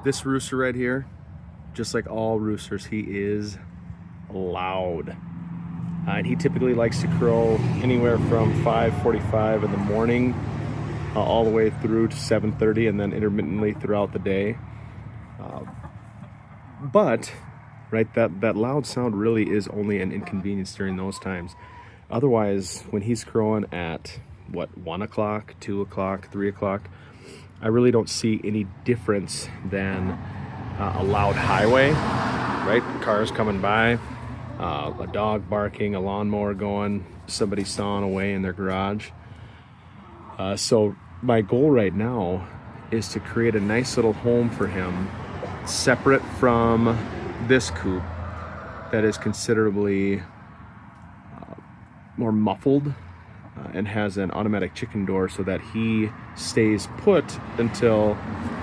This rooster right here, just like all roosters, he is loud. And he typically likes to crow anywhere from 5:45 in the morning all the way through to 7:30 and then intermittently throughout the day. But right, that loud sound really is only an inconvenience during those times. Otherwise, when he's crowing at what, 1 o'clock, 2 o'clock, 3 o'clock, I really don't see any difference than a loud highway, right? Cars coming by, a dog barking, a lawnmower going, somebody sawing away in their garage. So my goal right now is to create a nice little home for him, separate from this coop that is considerably more muffled and has an automatic chicken door so that he stays put until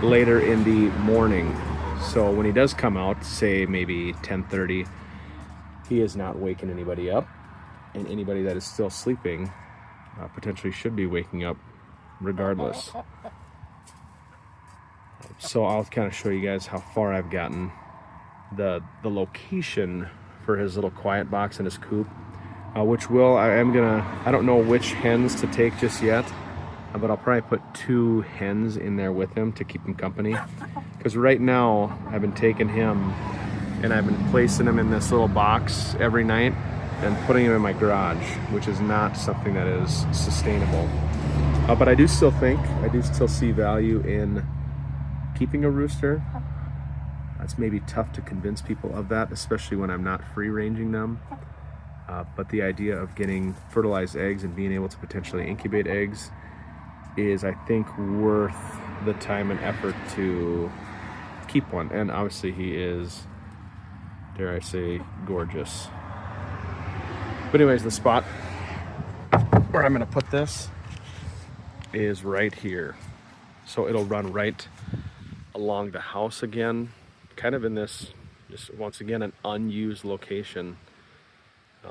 later in the morning. So when he does come out, say maybe 10:30, he is not waking anybody up, and anybody that is still sleeping potentially should be waking up regardless. So I'll kind of show you guys how far I've gotten. The location for his little quiet box in his coop, I don't know which hens to take just yet, but I'll probably put 2 hens in there with him to keep him company. Because right now I've been taking him and I've been placing him in this little box every night and putting him in my garage, which is not something that is sustainable. But I do still see value in keeping a rooster. It's maybe tough to convince people of that, especially when I'm not free ranging them. But the idea of getting fertilized eggs and being able to potentially incubate eggs is, I think, worth the time and effort to keep one. And obviously he is, dare I say, gorgeous. But anyways, the spot where I'm gonna put this is right here. So it'll run right along the house again, kind of in this, just once again, an unused location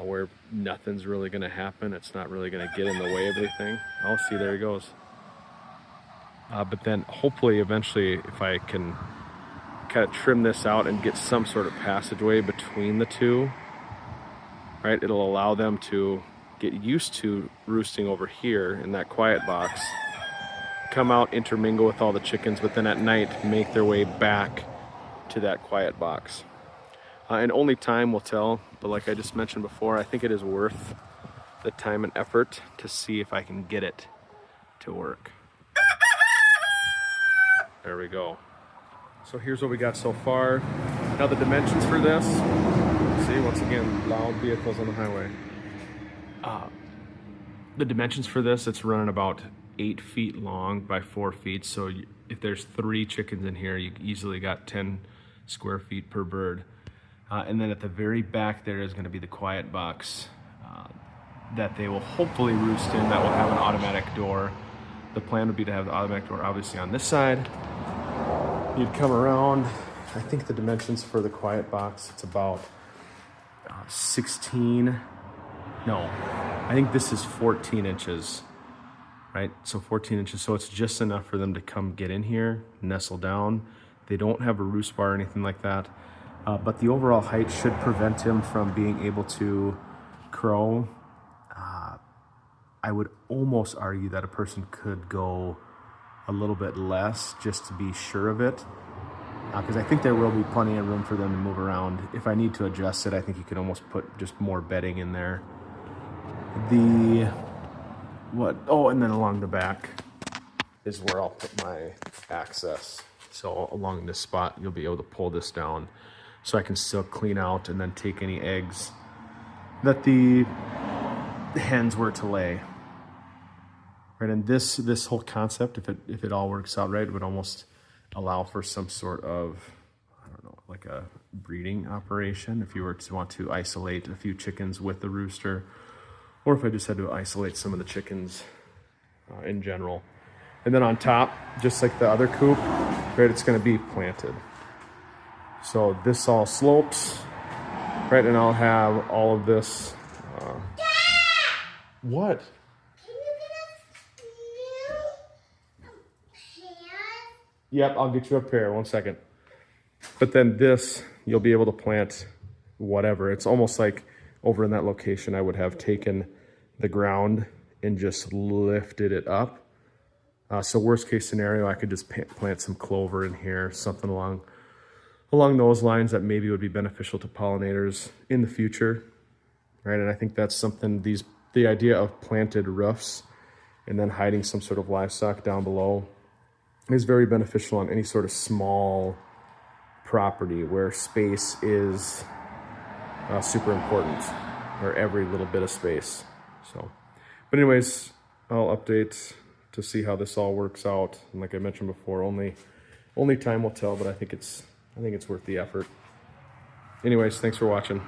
where nothing's really gonna happen. It's not really gonna get in the way of anything. Oh, see, there he goes. But then hopefully eventually, if I can kind of trim this out and get some sort of passageway between the two, right, it'll allow them to get used to roosting over here in that quiet box, come out, intermingle with all the chickens, but then at night make their way back to that quiet box. And only time will tell, but like I just mentioned before, I think it is worth the time and effort to see if I can get it to work. There we go. So here's what we got so far. Now the dimensions for this, see, once again, loud vehicles on the highway. The dimensions for this, it's running about 8 feet long by 4 feet. So if there's 3 chickens in here, you easily got 10 square feet per bird. And then at the very back there is going to be the quiet box that they will hopefully roost in, that will have an automatic door. The plan would be to have the automatic door obviously on this side. You'd come around, I think the dimensions for the quiet box, it's about 16, no, I think this is 14 inches, right? So 14 inches, so it's just enough for them to come get in here, nestle down. They don't have a roost bar or anything like that. But the overall height should prevent him from being able to crow. I would almost argue that a person could go a little bit less just to be sure of it. Because I think there will be plenty of room for them to move around. If I need to adjust it, I think you can almost put just more bedding in there. And then along the back is where I'll put my access. So along this spot, you'll be able to pull this down so I can still clean out and then take any eggs that the hens were to lay. Right, and this whole concept, if it all works out right, would almost allow for some sort of, I don't know, like a breeding operation if you were to want to isolate a few chickens with the rooster, or if I just had to isolate some of the chickens in general. And then on top, just like the other coop, right, it's going to be planted. So this all slopes, right, and I'll have all of this. What? Can you get us new pants? Yep, I'll get you a pair. 1 second. But then this, you'll be able to plant whatever. It's almost like over in that location, I would have taken the ground and just lifted it up. So worst case scenario, I could just plant some clover in here, something along those lines that maybe would be beneficial to pollinators in the future, right? And I think that's something, the idea of planted roofs and then hiding some sort of livestock down below is very beneficial on any sort of small property where space is super important, or every little bit of space. So, but anyways, I'll update to see how this all works out. And like I mentioned before, only time will tell, but I think it's worth the effort. Anyways, thanks for watching.